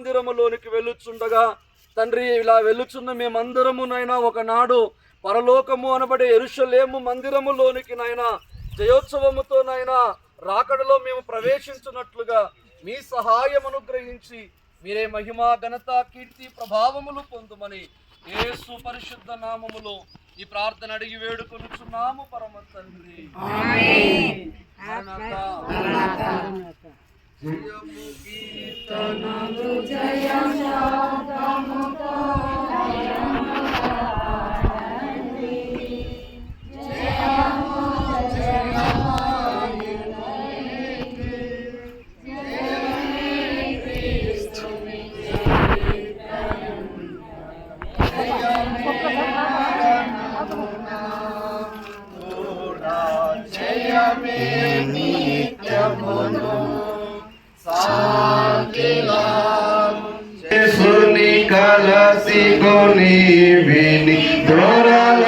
మందిరములోనికి వెళ్ళుచుండగా తండ్రి, ఇలా వెళ్ళుచున్న మేమందరమునైనా ఒకనాడు పరలోకము అనబడే యెరూషలేము మందిరములోనికి నైనా జయోత్సవముతోనైనా రాకడలో మేము ప్రవేశించున్నట్లుగా మీ సహాయం అనుగ్రహించి మీరే మహిమ, ఘనత, కీర్తి, ప్రభావములు పొందుమని యేసు పరిశుద్ధ నామములో ఈ ప్రార్థన అడిగి వేడుకొనుచున్నాము పరమ తండ్రి. ఆమేన్. జయము కీర్తనలు యేసుని కలసి కొని విని దొరల